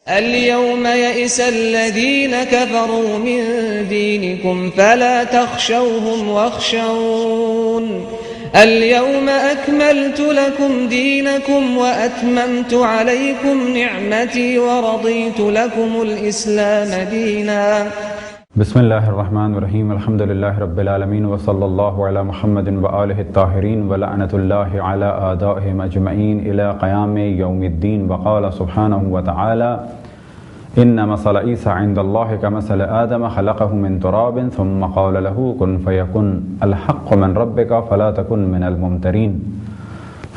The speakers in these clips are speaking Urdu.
اليوم يئس الذين كفروا من دينكم فلا تخشوهم واخشون اليوم أكملت لكم دينكم وأتممت عليكم نعمتي ورضيت لكم الإسلام دينا. بسم اللہ الرحمن الرحیم الحمد للہ رب العالمین وصلی اللہ علی محمد وآلہ الطاہرین ولعنۃ اللہ علی اعدائہم اجمعین الی قیام یوم الدین. وقال سبحانہ وتعالی ان مثل عیسی عند اللہ کمثل آدم خلقہ من تراب ثم قال له کن فیکن الحق من ربک فلا تکن من الممترین.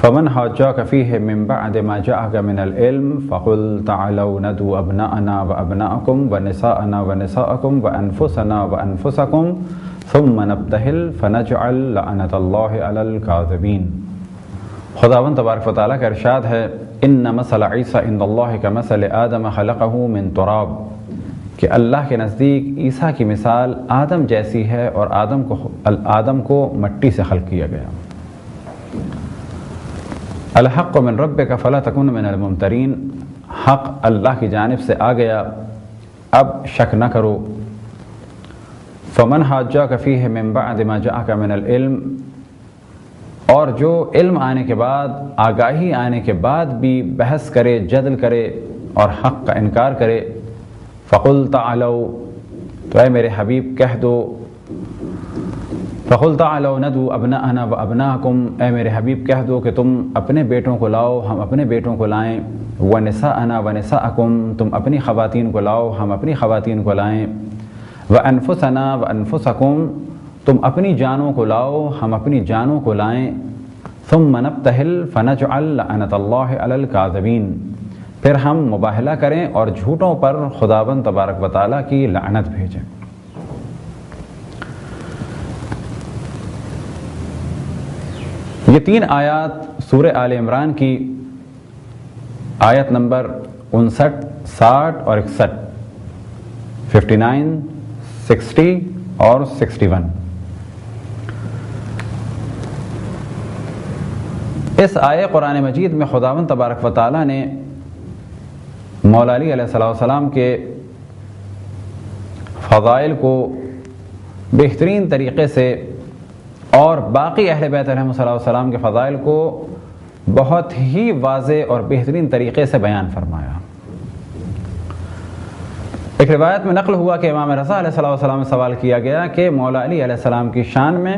فمن حاجاك فيه من بعد ما جاءك من العلم فقل تعالوا ندعو أبناءنا وأبناءكم ونساءنا ونساءكم وأنفسنا وأنفسكم ثم نبتهل فنجعل لعنة الله على الكاذبين. خداوند تبارک و تعالیٰ کا ارشاد ہے ان مثل عیسی عند اللہ کمثل آدم خلقہ من تراب، کہ اللہ کے نزدیک عیسیٰ کی مثال آدم جیسی ہے اور آدم کو مٹی سے خلق کیا گیا. الحق من ربک فلا تکن من الممترین، حق اللہ کی جانب سے آ گیا، اب شک نہ کرو. فمن حاجاک فیہ من بعد ما جاءک من العلم، اور جو علم آنے کے بعد، آگاہی آنے کے بعد بھی بحث کرے، جدل کرے اور حق کا انکار کرے، فقل تعالوا، تو اے میرے حبیب کہہ دو، فقل تعالوا ندعو ابناءنا وابناءکم، اے میرے حبیب کہہ دو کہ تم اپنے بیٹوں کو لاؤ، ہم اپنے بیٹوں کو لائیں، ونساءنا ونساءکم، تم اپنی خواتین کو لاؤ، ہم اپنی خواتین کو لائیں، وانفسنا وانفسکم، تم اپنی جانوں کو لاؤ، ہم اپنی جانوں کو لائیں، ثم نبتہل فنجعل لعنۃ اللہ علی الکاذبین، پھر ہم مباہلہ کریں اور جھوٹوں پر خداوند تبارک و تعالیٰ کی لعنت بھیجیں. یہ تین آیات سورہ آل عمران کی آیت نمبر 59، 60 اور 61، 59، 60 اور 61. اس آیے قرآن مجید میں خداوند تبارک و تعالیٰ نے مولا علی علیہ السلام کے فضائل کو بہترین طریقے سے اور باقی اہل بیت علیہ السلام کے فضائل کو بہت ہی واضح اور بہترین طریقے سے بیان فرمایا. ایک روایت میں نقل ہوا کہ امام رضا علیہ السلام سے سوال کیا گیا کہ مولا علی علیہ السلام کی شان میں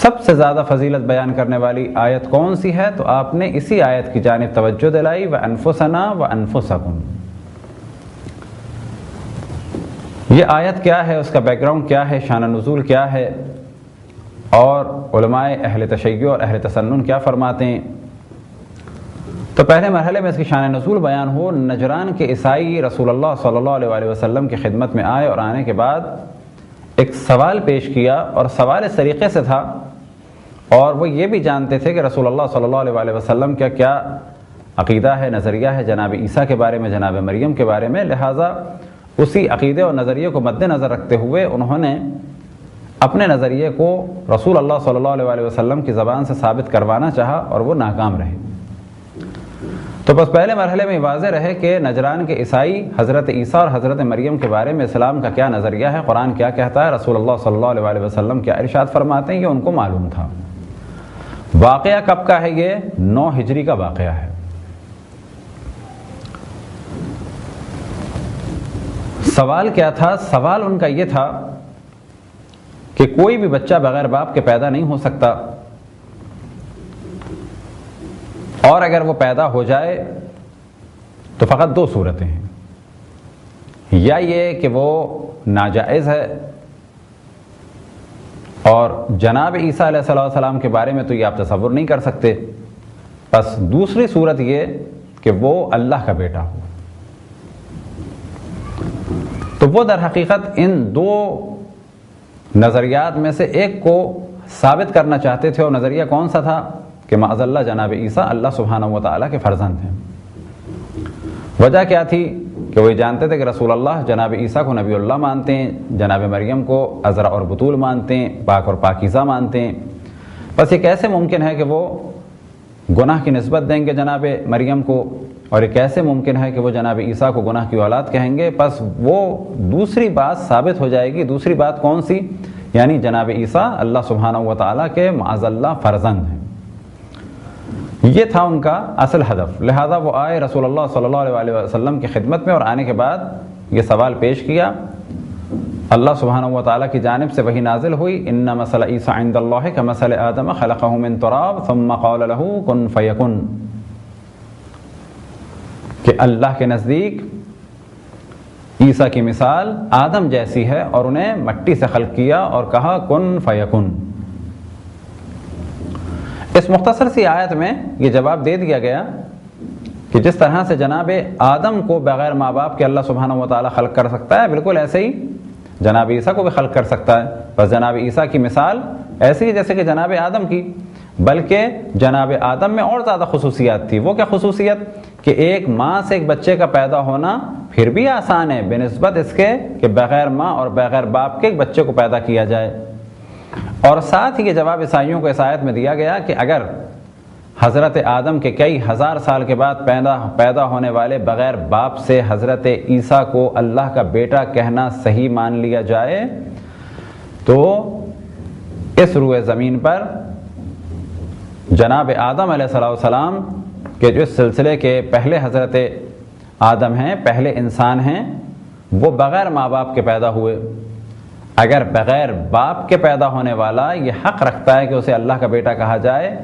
سب سے زیادہ فضیلت بیان کرنے والی آیت کون سی ہے؟ تو آپ نے اسی آیت کی جانب توجہ دلائی، وَأَنفُسَنَا وَأَنفُسَكُمْ. یہ آیت کیا ہے، اس کا بیک گراؤنڈ کیا ہے، شان نزول کیا ہے، اور علماء اہل تشیع اور اہل تسنن کیا فرماتے ہیں؟ تو پہلے مرحلے میں اس کی شان نزول بیان ہو. نجران کے عیسائی رسول اللہ صلی اللہ علیہ وسلم کی خدمت میں آئے اور آنے کے بعد ایک سوال پیش کیا، اور سوال اس طریقے سے تھا، اور وہ یہ بھی جانتے تھے کہ رسول اللہ صلی اللہ علیہ وسلم کا کیا عقیدہ ہے، نظریہ ہے جناب عیسیٰ کے بارے میں، جناب مریم کے بارے میں. لہٰذا اسی عقیدے اور نظریے کو مد نظر رکھتے ہوئے انہوں نے اپنے نظریے کو رسول اللہ صلی اللہ علیہ وسلم کی زبان سے ثابت کروانا چاہا اور وہ ناکام رہے. تو بس پہلے مرحلے میں واضح رہے کہ نجران کے عیسائی حضرت عیسیٰ اور حضرت مریم کے بارے میں اسلام کا کیا نظریہ ہے، قرآن کیا کہتا ہے، رسول اللہ صلی اللہ علیہ وسلم کیا ارشاد فرماتے ہیں، یہ ان کو معلوم تھا. واقعہ کب کا ہے؟ یہ 9 ہجری کا واقعہ ہے. سوال کیا تھا؟ سوال ان کا یہ تھا کہ کوئی بھی بچہ بغیر باپ کے پیدا نہیں ہو سکتا، اور اگر وہ پیدا ہو جائے تو فقط 2 صورتیں ہیں، یا یہ کہ وہ ناجائز ہے، اور جناب عیسیٰ علیہ السلام کے بارے میں تو یہ آپ تصور نہیں کر سکتے، بس دوسری صورت یہ کہ وہ اللہ کا بیٹا ہو. تو وہ در حقیقت ان 2 نظریات میں سے ایک کو ثابت کرنا چاہتے تھے، اور نظریہ کون سا تھا؟ کہ معاذ اللہ جناب عیسیٰ اللہ سبحانہ و تعالیٰ کے فرزند ہیں. وجہ کیا تھی؟ کہ وہ جانتے تھے کہ رسول اللہ جناب عیسیٰ کو نبی اللہ مانتے ہیں، جناب مریم کو عذرا اور بطول مانتے ہیں، پاک اور پاکیزہ مانتے ہیں. بس یہ کیسے ممکن ہے کہ وہ گناہ کی نسبت دیں گے جناب مریم کو، اور یہ کیسے ممکن ہے کہ وہ جناب عیسیٰ کو گناہ کی اولاد کہیں گے؟ پس وہ دوسری بات ثابت ہو جائے گی۔ دوسری بات کون سی؟ یعنی جناب عیسیٰ اللہ سبحانہ و تعالیٰ کے معاذ اللہ فرزند ہیں۔ یہ تھا ان کا اصل ہدف، لہذا وہ آئے رسول اللہ صلی اللہ علیہ وسلم کی خدمت میں، اور آنے کے بعد یہ سوال پیش کیا۔ اللہ سبحانہ و تعالیٰ کی جانب سے وحی نازل ہوئی، ان مثل عیسیٰ عند اللہ کمثل آدم خلقہ من تراب ثم قال له کن فیکن، کہ اللہ کے نزدیک عیسیٰ کی مثال آدم جیسی ہے، اور انہیں مٹی سے خلق کیا اور کہا کن فیکن۔ اس مختصر سی آیت میں یہ جواب دے دیا گیا کہ جس طرح سے جناب آدم کو بغیر ماں باپ کے اللہ سبحانہ و تعالیٰ خلق کر سکتا ہے، بالکل ایسے ہی جناب عیسیٰ کو بھی خلق کر سکتا ہے۔ بس جناب عیسیٰ کی مثال ایسی ہی جیسے کہ جناب آدم کی، بلکہ جناب آدم میں اور زیادہ خصوصیات تھی۔ وہ کیا خصوصیت؟ کہ ایک ماں سے ایک بچے کا پیدا ہونا پھر بھی آسان ہے بنسبت اس کے کہ بغیر ماں اور بغیر باپ کے ایک بچے کو پیدا کیا جائے۔ اور ساتھ ہی یہ جواب عیسائیوں کو اس آیت میں دیا گیا کہ اگر حضرت آدم کے کئی ہزار سال کے بعد پیدا ہونے والے بغیر باپ سے حضرت عیسیٰ کو اللہ کا بیٹا کہنا صحیح مان لیا جائے، تو اس روئے زمین پر جناب آدم علیہ السلام کے جو سلسلے کے پہلے حضرت آدم ہیں، پہلے انسان ہیں، وہ بغیر ماں باپ کے پیدا ہوئے۔ اگر بغیر باپ کے پیدا ہونے والا یہ حق رکھتا ہے کہ اسے اللہ کا بیٹا کہا جائے،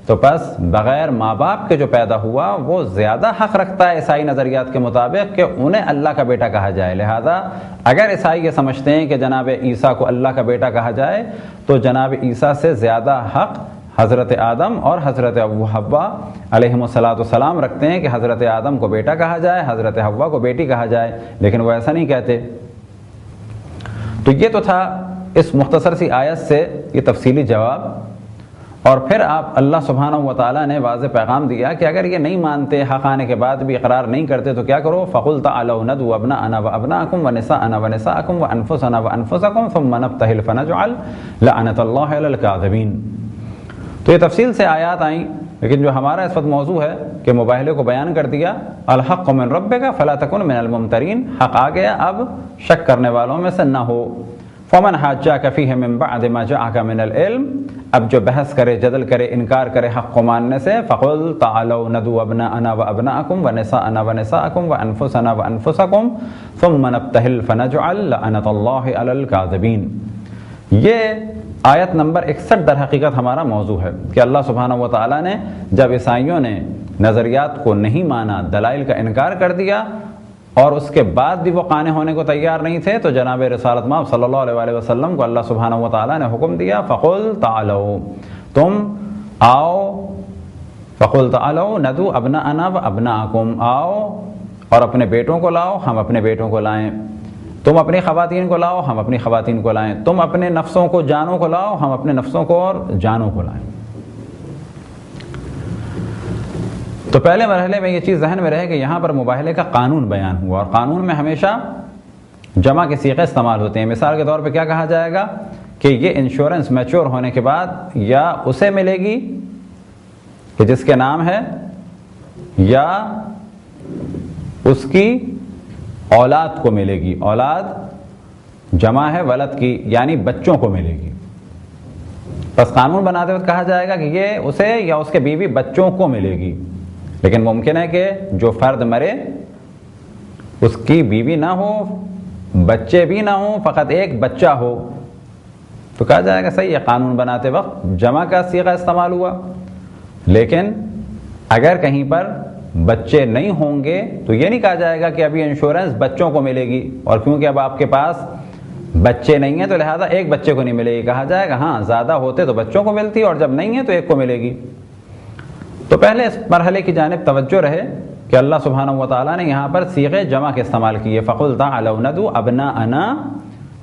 تو پس بغیر ماں باپ کے جو پیدا ہوا وہ زیادہ حق رکھتا ہے عیسائی نظریات کے مطابق کہ انہیں اللہ کا بیٹا کہا جائے۔ لہذا اگر عیسائی یہ سمجھتے ہیں کہ جناب عیسیٰ کو اللہ کا بیٹا کہا جائے، تو جناب عیسیٰ سے زیادہ حق حضرت آدم اور حضرت حوا علیہم السلام رکھتے ہیں کہ حضرت آدم کو بیٹا کہا جائے، حضرت حوا کو بیٹی کہا جائے، لیکن وہ ایسا نہیں کہتے۔ تو یہ تو تھا اس مختصر سی آیت سے یہ تفصیلی جواب، اور پھر آپ اللہ سبحانہ و تعالیٰ نے واضح پیغام دیا کہ اگر یہ نہیں مانتے، حق آنے کے بعد بھی اقرار نہیں کرتے، تو کیا کرو؟ فَقُلْ تَعَالَوْا نَدْعُوا أَبْنَاءَنَا وَأَبْنَاءَكُمْ وَنِسَاءَنَا وَنِسَاءَكُمْ وَأَنفُسَنَا وَأَنفُسَكُمْ ثُمَّ نَبْتَهِلْ فَنَجْعَلْ لَعْنَةَ اللَّهِ عَلَى الْكَاذِبِينَ۔ تو یہ تفصیل سے آیات آئیں، لیکن جو ہمارا اس وقت موضوع ہے کہ مباہلے کو بیان کر دیا، الحق من ربک فلا تکن من الممترین، حق آ گیا، اب شک کرنے والوں میں سے نہ ہو۔ فمن حاجاک فیہ من بعد ما جاءک من العلم، اب جو بحث کرے، جدل کرے، انکار کرے حق کو ماننے سے، فقل تعالوا ندعو ابناءنا وابناءکم ونساءنا ونساءکم وانفسنا وانفسکم ثم نبتہل فنجعل لعنۃ اللہ علی الکاذبین۔ یہ آیت نمبر 61 در حقیقت ہمارا موضوع ہے کہ اللہ سبحانہ و تعالیٰ نے جب عیسائیوں نے نظریات کو نہیں مانا، دلائل کا انکار کر دیا، اور اس کے بعد بھی وہ قانع ہونے کو تیار نہیں تھے، تو جناب رسالت مآب صلی اللہ علیہ وسلم کو اللہ سبحانہ و تعالیٰ نے حکم دیا، فقل تعالوا، تم آؤ، فقل تعالوا ندعو ابناءنا وابناءکم، آؤ اور اپنے بیٹوں کو لاؤ، ہم اپنے بیٹوں کو لائیں، تم اپنی خواتین کو لاؤ، ہم اپنی خواتین کو لائیں، تم اپنے نفسوں کو، جانوں کو لاؤ، ہم اپنے نفسوں کو اور جانوں کو لائیں۔ تو پہلے مرحلے میں یہ چیز ذہن میں رہے کہ یہاں پر مباہلے کا قانون بیان ہوا، اور قانون میں ہمیشہ جمع کے صیغے استعمال ہوتے ہیں۔ مثال کے طور پہ کیا کہا جائے گا کہ یہ انشورنس میچور ہونے کے بعد یا اسے ملے گی کہ جس کے نام ہے، یا اس کی اولاد کو ملے گی۔ اولاد جمع ہے ولد کی، یعنی بچوں کو ملے گی۔ بس قانون بناتے وقت کہا جائے گا کہ یہ اسے یا اس کے بیوی بچوں کو ملے گی، لیکن ممکن ہے کہ جو فرد مرے اس کی بیوی نہ ہو، بچے بھی نہ ہوں، فقط ایک بچہ ہو، تو کہا جائے گا صحیح ہے، قانون بناتے وقت جمع کا صیغہ استعمال ہوا۔ لیکن اگر کہیں پر بچے نہیں ہوں گے تو یہ نہیں کہا جائے گا کہ ابھی انشورنس بچوں کو ملے گی، اور کیونکہ اب آپ کے پاس بچے نہیں ہیں تو لہذا ایک بچے کو نہیں ملے گی۔ کہا جائے گا ہاں زیادہ ہوتے تو بچوں کو ملتی، اور جب نہیں ہے تو ایک کو ملے گی۔ تو پہلے اس مرحلے کی جانب توجہ رہے کہ اللہ سبحانہ و تعالیٰ نے یہاں پر صیغے جمع کے استعمال کیے، فَقُلْ تَعَالَوْا نَدْعُوا أَبْنَاءَنَا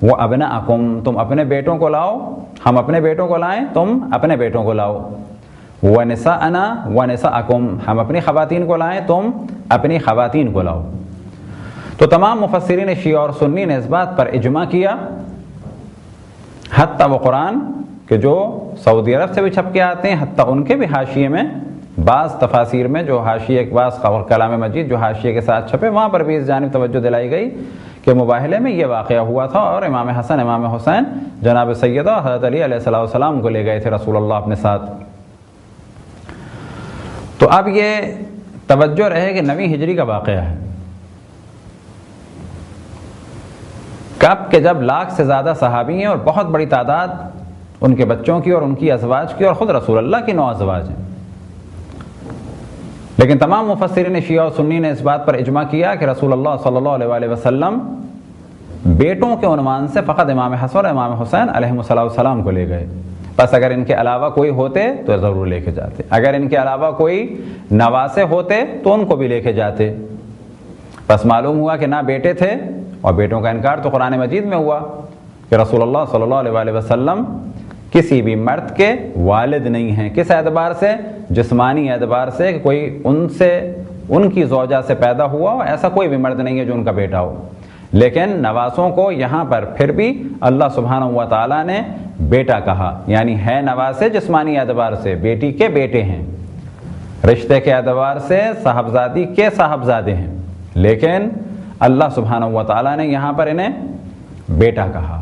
وَأَبْنَاءَكُمْ، تم اپنے بیٹوں کو لاؤ، ہم اپنے بیٹوں کو لائیں، تم اپنے بیٹوں کو لاؤ، وَنِسَاءَنَا وَنِسَاءَكُمْ، ہم اپنی خواتین کو لائیں، تم اپنی خواتین کو لاؤ۔ تو تمام مفسرین شیعہ اور سنی نے اس بات پر اجماع کیا، حتیٰ وہ قرآن کہ جو سعودی عرب سے بھی چھپ کے آتے ہیں، حتیٰ ان کے بھی حاشیے میں بعض تفاسیر میں جو حاشیے کے بعض کلام مجید جو حاشیے کے ساتھ چھپے وہاں پر بھی اس جانب توجہ دلائی گئی کہ مباہلے میں یہ واقعہ ہوا تھا اور امام حسن امام حسین جناب سیدہ حضرت علی علیہ السلام کو لے گئے تھے رسول اللہ اپنے ساتھ۔ تو اب یہ توجہ رہے کہ 9ویں ہجری کا واقعہ ہے، کب کہ جب لاکھ سے زیادہ صحابی ہیں اور بہت بڑی تعداد ان کے بچوں کی اور ان کی ازواج کی اور خود رسول اللہ کی 9 ازواج ہیں۔ لیکن تمام مفسرین شیعہ و سنی نے اس بات پر اجماع کیا کہ رسول اللہ صلی اللہ علیہ وسلم بیٹوں کے عنوان سے فقط امام حسن اور امام حسین علیہ السلام کو لے گئے، بس اگر ان کے علاوہ کوئی ہوتے تو ضرور لے کے جاتے، اگر ان کے علاوہ کوئی نواسے ہوتے تو ان کو بھی لے کے جاتے۔ بس معلوم ہوا کہ نہ بیٹے تھے، اور بیٹوں کا انکار تو قرآن مجید میں ہوا کہ رسول اللہ صلی اللہ علیہ وسلم کسی بھی مرد کے والد نہیں ہیں۔ کس اعتبار سے؟ جسمانی اعتبار سے، کہ کوئی ان کی زوجہ سے پیدا ہوا ہو، ایسا کوئی بھی مرد نہیں ہے جو ان کا بیٹا ہو۔ لیکن نواسوں کو یہاں پر پھر بھی اللہ سبحانہ و تعالیٰ نے بیٹا کہا، یعنی ہے نواسے جسمانی اعتبار سے، بیٹی کے بیٹے ہیں، رشتے کے اعتبار سے صاحبزادی کے صاحبزادے ہیں، لیکن اللہ سبحانہ و تعالیٰ نے یہاں پر انہیں بیٹا کہا۔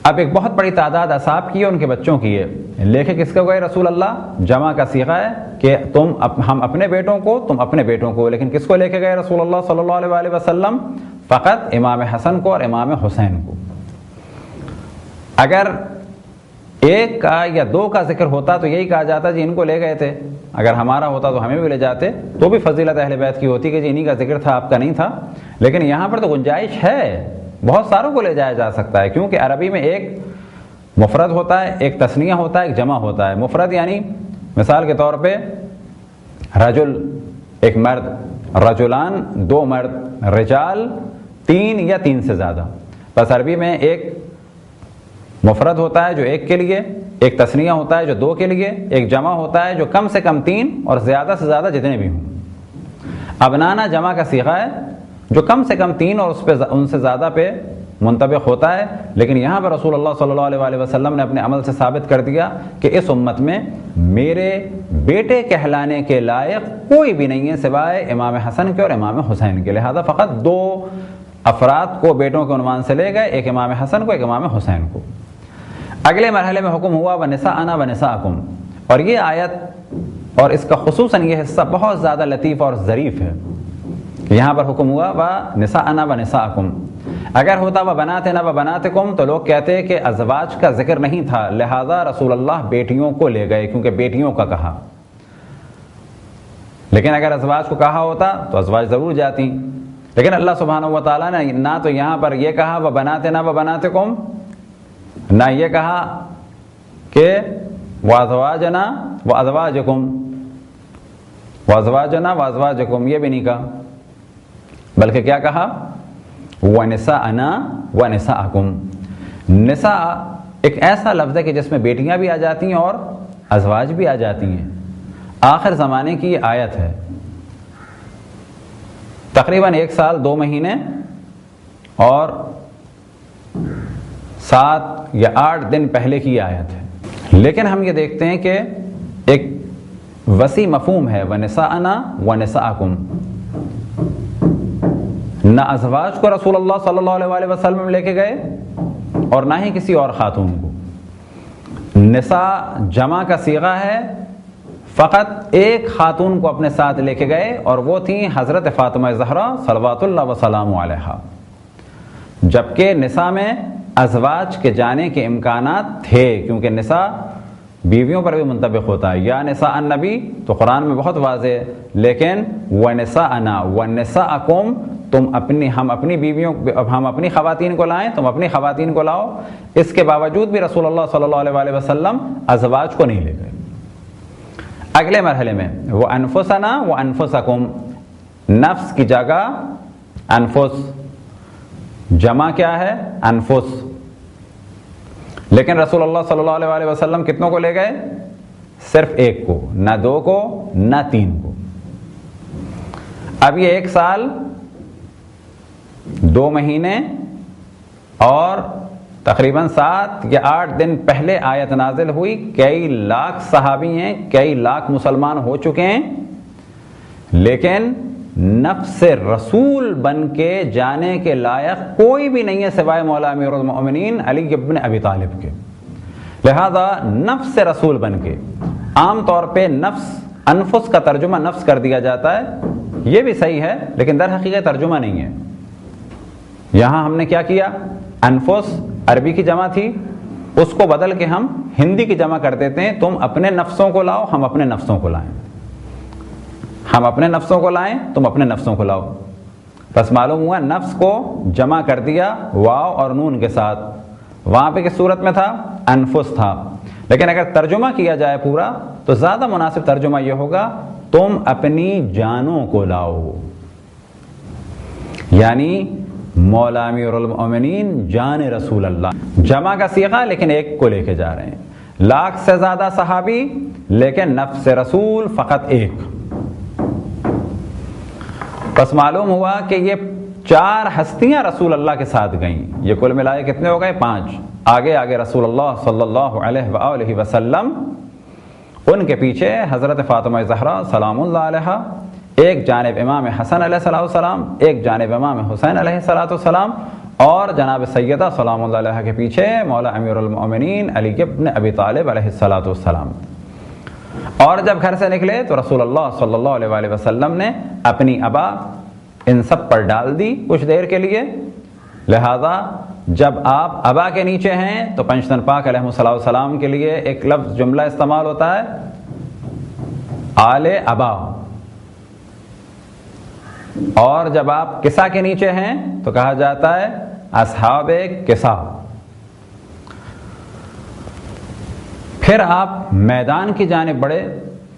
اب ایک بہت بڑی تعداد اصحاب کی ہے، ان کے بچوں کی ہے، لے کے کس کو گئے رسول اللہ؟ جمع کا صیغہ ہے کہ ہم اپنے بیٹوں کو، تم اپنے بیٹوں کو، لیکن کس کو لے کے گئے رسول اللہ صلی اللہ علیہ وسلم؟ فقط امام حسن کو اور امام حسین کو۔ اگر ایک کا یا 2 کا ذکر ہوتا تو یہی کہا جاتا جی ان کو لے گئے تھے، اگر ہمارا ہوتا تو ہمیں بھی لے جاتے، تو بھی فضیلت اہل بیت کی ہوتی کہ جی انہی کا ذکر تھا، آپ کا نہیں تھا۔ لیکن یہاں پر تو گنجائش ہے، بہت ساروں کو لے جایا جا سکتا ہے، کیونکہ عربی میں ایک مفرد ہوتا ہے، ایک تثنیہ ہوتا ہے، ایک جمع ہوتا ہے۔ مفرد یعنی مثال کے طور پہ رجل ایک مرد، رجلان 2 مرد، رجال 3 یا 3 سے زیادہ۔ بس عربی میں ایک مفرد ہوتا ہے جو 1 کے لیے، ایک تثنیہ ہوتا ہے جو 2 کے لیے، ایک جمع ہوتا ہے جو کم سے کم 3 اور زیادہ سے زیادہ جتنے بھی ہوں۔ ابنانا جمع کا صیغہ ہے جو کم سے کم 3 اور ان سے زیادہ پہ منطبق ہوتا ہے، لیکن یہاں پر رسول اللہ صلی اللہ علیہ وسلم نے اپنے عمل سے ثابت کر دیا کہ اس امت میں میرے بیٹے کہلانے کے لائق کوئی بھی نہیں ہے سوائے امام حسن کے اور امام حسین کے، لہذا فقط 2 افراد کو بیٹوں کے عنوان سے لے گئے، ایک امام حسن کو، ایک امام حسین کو۔ اگلے مرحلے میں حکم ہوا وَنِسَاءَنَا وَنِسَاءَكُمْ، اور یہ آیت اور اس کا خصوصاً یہ حصہ بہت زیادہ لطیف اور ظریف ہے کہ یہاں پر حکم ہوا وَنِسَاءَنَا وَنِسَاءَكُمْ۔ اگر ہوتا وَبَنَاتِنَا وَبَنَاتِكُمْ تو لوگ کہتے کہ ازواج کا ذکر نہیں تھا، لہذا رسول اللہ بیٹیوں کو لے گئے کیونکہ بیٹیوں کا کہا، لیکن اگر ازواج کو کہا ہوتا تو ازواج ضرور جاتی۔ لیکن اللہ سبحانہ و تعالیٰ نے نہ تو یہاں پر یہ کہا وَبَنَاتِنَا وَبَنَاتِكُمْ، نہ یہ کہا کہ وَأَزْوَاجَنَا وَأَزْوَاجُكُمْ، وَأَزْوَاجَنَا وَأَزْوَاجُكُمْ یہ بھی نہیں کہا، بلکہ کیا کہا؟ وَنِسَاءَنَا وَنِسَاءَكُمْ۔ نساء ایک ایسا لفظ ہے کہ جس میں بیٹیاں بھی آ جاتی ہیں اور ازواج بھی آ جاتی ہیں۔ آخر زمانے کی یہ آیت ہے، تقریباً 1 سال 2 مہینے اور 7 یا 8 دن پہلے کی آیت ہے، لیکن ہم یہ دیکھتے ہیں کہ ایک وسیع مفہوم ہے وَنِسَاءَنَا وَنِسَاءَكُمْ۔ نہ ازواج کو رسول اللہ صلی اللہ علیہ وسلم لے کے گئے اور نہ ہی کسی اور خاتون کو۔ نساء جمع کا صیغہ ہے، فقط ایک خاتون کو اپنے ساتھ لے کے گئے اور وہ تھیں حضرت فاطمہ زہرا صلوات اللہ وسلام علیہا، جبکہ نساء میں ازواج کے جانے کے امکانات تھے، کیونکہ نساء بیویوں پر بھی منطبق ہوتا ہے، یا نساء النبی تو قرآن میں بہت واضح ہے، لیکن وَنِسَاءَنَا وَنِسَاءَكُمْ ہم اپنی بیویوں، ہم اپنی خواتین کو لائیں، تم اپنی خواتین کو لاؤ۔ اس کے باوجود بھی رسول اللہ صلی اللہ علیہ وسلم ازواج کو نہیں لے گئے۔ اگلے مرحلے میں وَأَنفُسَنَا وَأَنفُسَكُمْ، نفس کی جگہ انفس، جمع کیا ہے؟ انفس، لیکن رسول اللہ صلی اللہ علیہ وسلم کتنوں کو لے گئے؟ صرف 1 کو، نہ 2 کو، نہ 3 کو۔ اب یہ 1 سال 2 مہینے اور تقریباً 7 یا 8 دن پہلے آیت نازل ہوئی. کئی لاکھ صحابی ہیں, کئی لاکھ مسلمان ہو چکے ہیں, لیکن نفس رسول بن کے جانے کے لائق کوئی بھی نہیں ہے سوائے مولا امیر المؤمنین علی ابن ابی طالب کے. لہذا نفس رسول بن کے, عام طور پہ نفس, انفس کا ترجمہ نفس کر دیا جاتا ہے, یہ بھی صحیح ہے لیکن در حقیقت ترجمہ نہیں ہے. یہاں ہم نے کیا کیا, انفس عربی کی جمع تھی, اس کو بدل کے ہم ہندی کی جمع کر دیتے ہیں. تم اپنے نفسوں کو لاؤ, ہم اپنے نفسوں کو لائیں. ہم اپنے نفسوں کو لائیں, تم اپنے نفسوں کو لاؤ. بس معلوم ہوا نفس کو جمع کر دیا واو اور نون کے ساتھ. وہاں پہ کس صورت میں تھا, انفس تھا. لیکن اگر ترجمہ کیا جائے پورا تو زیادہ مناسب ترجمہ یہ ہوگا, تم اپنی جانوں کو لاؤ. یعنی مولا امیر المؤمنین جان رسول اللہ, جمع کا صیغہ لیکن ایک کو لے کے جا رہے ہیں. لاکھ سے زیادہ صحابی لیکن نفس رسول فقط ایک. بس معلوم ہوا کہ یہ 4 ہستیاں رسول اللہ کے ساتھ گئیں. یہ کل ملائے کتنے ہو گئے, 5. آگے رسول اللہ صلی اللہ علیہ وآلہ وسلم, ان کے پیچھے حضرت فاطمہ زہرا سلام اللہ علیہا, ایک جانب امام حسن علیہ السلام, ایک جانب امام حسین علیہ السلام, اور جناب سیدہ سلام اللہ علیہ کے پیچھے مولا امیر المؤمنین علی ابن ابی طالب علیہ السلام. اور جب گھر سے نکلے تو رسول اللہ صلی اللہ علیہ وآلہ وسلم نے اپنی ابا ان سب پر ڈال دی کچھ دیر کے لیے. لہذا جب آپ ابا کے نیچے ہیں تو پنجتن پاک علیہ السلام کے لیے ایک لفظ جملہ استعمال ہوتا ہے, آل ابا. اور جب آپ کسا کے نیچے ہیں تو کہا جاتا ہے اصحاب کسا. پھر آپ میدان کی جانب بڑھے.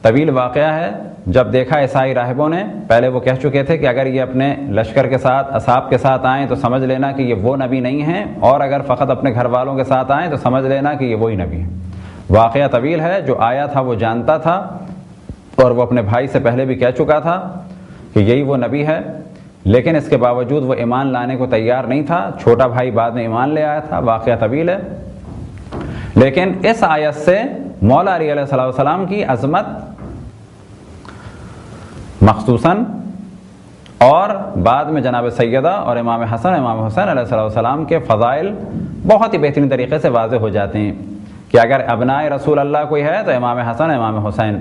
طویل واقعہ ہے. جب دیکھا عیسائی راہبوں نے, پہلے وہ کہہ چکے تھے کہ اگر یہ اپنے لشکر کے ساتھ اصحاب کے ساتھ آئیں تو سمجھ لینا کہ یہ وہ نبی نہیں ہیں, اور اگر فقط اپنے گھر والوں کے ساتھ آئیں تو سمجھ لینا کہ یہ وہی نبی ہیں. واقعہ طویل ہے. جو آیا تھا وہ جانتا تھا, اور وہ اپنے بھائی سے پہلے بھی کہہ چکا تھا کہ یہی وہ نبی ہے, لیکن اس کے باوجود وہ ایمان لانے کو تیار نہیں تھا. چھوٹا بھائی بعد میں ایمان لے آیا تھا. واقعہ طویل ہے. لیکن اس آیت سے مولا علی علیہ السلام کی عظمت مخصوصاً, اور بعد میں جناب سیدہ اور امام حسن امام حسین علیہ السلام کے فضائل بہت ہی بہترین طریقے سے واضح ہو جاتے ہیں کہ اگر ابنائے رسول اللہ کوئی ہے تو امام حسن امام حسین.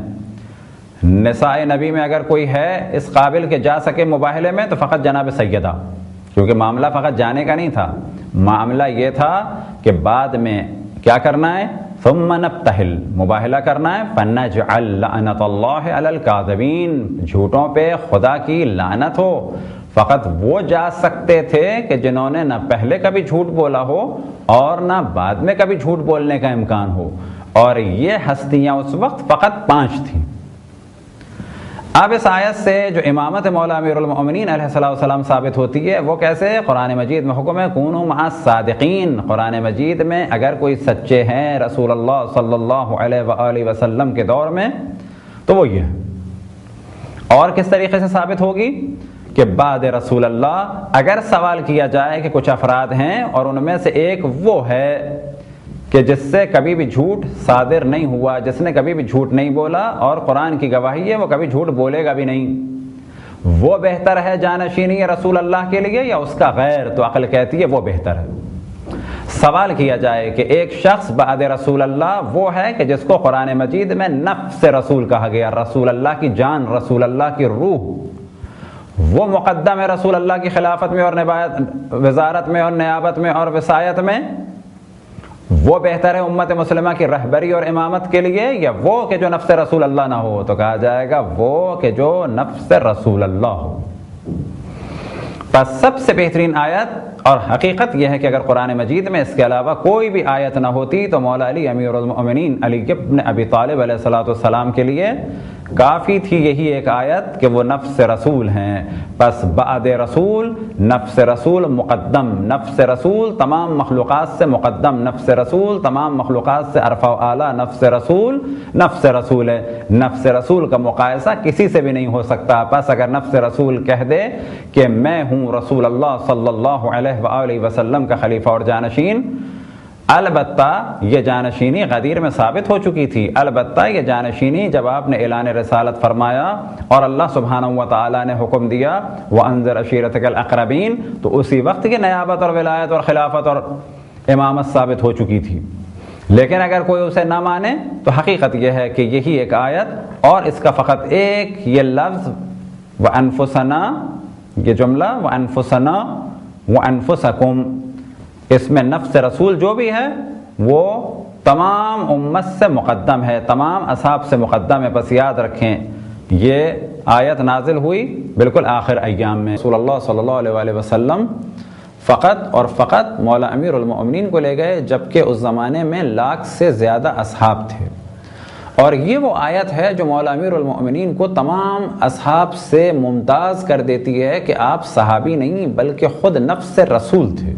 نساء نبی میں اگر کوئی ہے اس قابل کہ جا سکے مباہلے میں تو فقط جناب سیدہ, کیونکہ معاملہ فقط جانے کا نہیں تھا. معاملہ یہ تھا کہ بعد میں کیا کرنا ہے, ثم نبتہل, مباہلہ کرنا ہے. فنجعل لعنت اللہ علی الکاذبین, جھوٹوں پہ خدا کی لعنت ہو. فقط وہ جا سکتے تھے کہ جنہوں نے نہ پہلے کبھی جھوٹ بولا ہو اور نہ بعد میں کبھی جھوٹ بولنے کا امکان ہو, اور یہ ہستیاں اس وقت فقط 5 تھیں. اب اس آیت سے جو امامت مولا امیر المؤمنین علیہ السلام ثابت ہوتی ہے وہ کیسے؟ قرآن مجید میں حکم ہے کونوا مع الصادقین. قرآن مجید میں اگر کوئی سچے ہیں رسول اللہ صلی اللہ علیہ وآلہ وسلم کے دور میں تو وہ یہ ہے. اور کس طریقے سے ثابت ہوگی کہ بعد رسول اللہ اگر سوال کیا جائے کہ کچھ افراد ہیں اور ان میں سے ایک وہ ہے کہ جس سے کبھی بھی جھوٹ صادر نہیں ہوا, جس نے کبھی بھی جھوٹ نہیں بولا, اور قرآن کی گواہی ہے وہ کبھی جھوٹ بولے گا بھی نہیں, وہ بہتر ہے جانشینی رسول اللہ کے لیے یا اس کا غیر؟ تو عقل کہتی ہے وہ بہتر ہے. سوال کیا جائے کہ ایک شخص بعد رسول اللہ وہ ہے کہ جس کو قرآن مجید میں نفس رسول کہا گیا, رسول اللہ کی جان, رسول اللہ کی روح, وہ مقدم ہے رسول اللہ کی خلافت میں اور وزارت میں اور نیابت میں اور وصایت میں, وہ بہتر ہے امت مسلمہ کی رہبری اور امامت کے لیے یا وہ کہ جو نفس رسول اللہ نہ ہو؟ تو کہا جائے گا وہ کہ جو نفس رسول اللہ ہو. پس سب سے بہترین آیت اور حقیقت یہ ہے کہ اگر قرآن مجید میں اس کے علاوہ کوئی بھی آیت نہ ہوتی تو مولا علی امیر المؤمنین علی ابن ابی طالب علیہ السلام کے لیے کافی تھی یہی ایک آیت کہ وہ نفس رسول ہیں. پس بعد رسول, نفس رسول مقدم, نفس رسول تمام مخلوقات سے مقدم, نفس رسول تمام مخلوقات سے ارفع و اعلیٰ, نفس رسول نفس رسول ہے. نفس رسول کا مقایسہ کسی سے بھی نہیں ہو سکتا. پس اگر نفس رسول کہہ دے کہ میں ہوں رسول اللہ صلی اللہ علیہ وآلہ وسلم کا خلیفہ اور جانشین, البتہ یہ جانشینی غدیر میں ثابت ہو چکی تھی، البتہ یہ جانشینی جب آپ نے اعلان رسالت فرمایا اور اللہ سبحانہ و تعالیٰ نے حکم دیا وَأَنذِرْ عَشِيرَتَكَ الْأَقْرَبِينَ، تو اسی وقت کی نیابت اور ولایت اور خلافت اور امامت ثابت ہو چکی تھی۔ لیکن اگر کوئی اسے نہ مانے تو حقیقت یہ ہے کہ یہی ایک آیت اور اس کا فقط ایک یہ لفظ وَأَنفُسَنَا، یہ جملہ وَأَنفُسَنَا وَأَنفُسَكُمْ، اس میں نفس رسول جو بھی ہے وہ تمام امت سے مقدم ہے، تمام اصحاب سے مقدم ہے۔ بس یاد رکھیں یہ آیت نازل ہوئی بالکل آخر ایام میں، رسول اللہ صلی اللہ علیہ وآلہ وسلم فقط اور فقط مولا امیر المؤمنین کو لے گئے، جبکہ اس زمانے میں 1,00,000 سے زیادہ اصحاب تھے، اور یہ وہ آیت ہے جو مولا امیر المؤمنین کو تمام اصحاب سے ممتاز کر دیتی ہے کہ آپ صحابی نہیں بلکہ خود نفس رسول تھے۔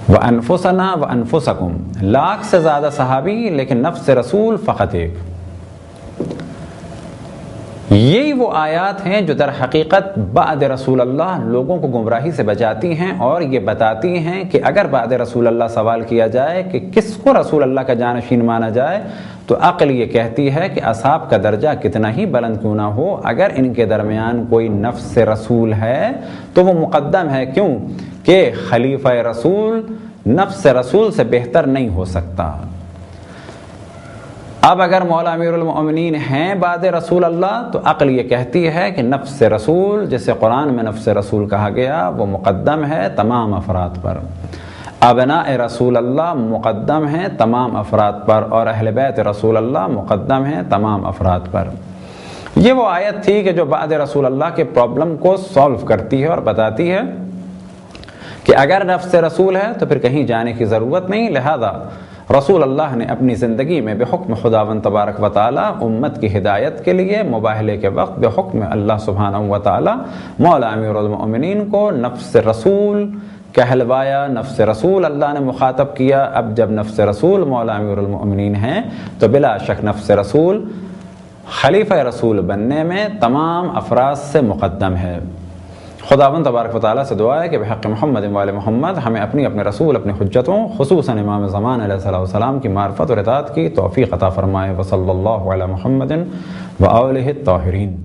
وَأَنفُسَنَا وَأَنفُسَكُمْ، 1,00,000 سے زیادہ صحابی لیکن نفس رسول فقط ایک۔ یہی وہ آیات ہیں جو در حقیقت بعد رسول اللہ لوگوں کو گمراہی سے بچاتی ہیں اور یہ بتاتی ہیں کہ اگر بعد رسول اللہ سوال کیا جائے کہ کس کو رسول اللہ کا جانشین مانا جائے تو عقل یہ کہتی ہے کہ اصحاب کا درجہ کتنا ہی بلند کیوں نہ ہو، اگر ان کے درمیان کوئی نفس رسول ہے تو وہ مقدم ہے، کیوں کہ خلیفہ رسول نفس رسول سے بہتر نہیں ہو سکتا۔ اب اگر مولا امیر المؤمنین ہیں بعد رسول اللہ تو عقل یہ کہتی ہے کہ نفس رسول، جسے قرآن میں نفس رسول کہا گیا، وہ مقدم ہے تمام افراد پر، ابناء رسول اللہ مقدم ہیں تمام افراد پر، اور اہل بیت رسول اللہ مقدم ہیں تمام افراد پر۔ یہ وہ آیت تھی کہ جو بعد رسول اللہ کے پرابلم کو سولو کرتی ہے اور بتاتی ہے کہ اگر نفس رسول ہے تو پھر کہیں جانے کی ضرورت نہیں، لہذا رسول اللہ نے اپنی زندگی میں بحکم خداوند تبارک و تعالی امت کی ہدایت کے لیے مباہلے کے وقت بحکم اللہ سبحانہ و تعالی مولا امیر المؤمنین کو نفس رسول کہلوایا، نفس رسول اللہ نے مخاطب کیا۔ اب جب نفس رسول مولا امیر المؤمنین ہیں تو بلا شک نفس رسول خلیفہ رسول بننے میں تمام افراد سے مقدم ہے۔ خداوند تبارک و تعالیٰ سے دعا ہے کہ بحق محمد و آل محمد ہمیں اپنی اپنے رسول اپنی حجتوں خصوصاً امام زمان علیہ السلام کی معرفت اور اطاعت کی توفیق عطا فرمائے۔ وصلی اللہ علی محمد و آلہ الطاہرین۔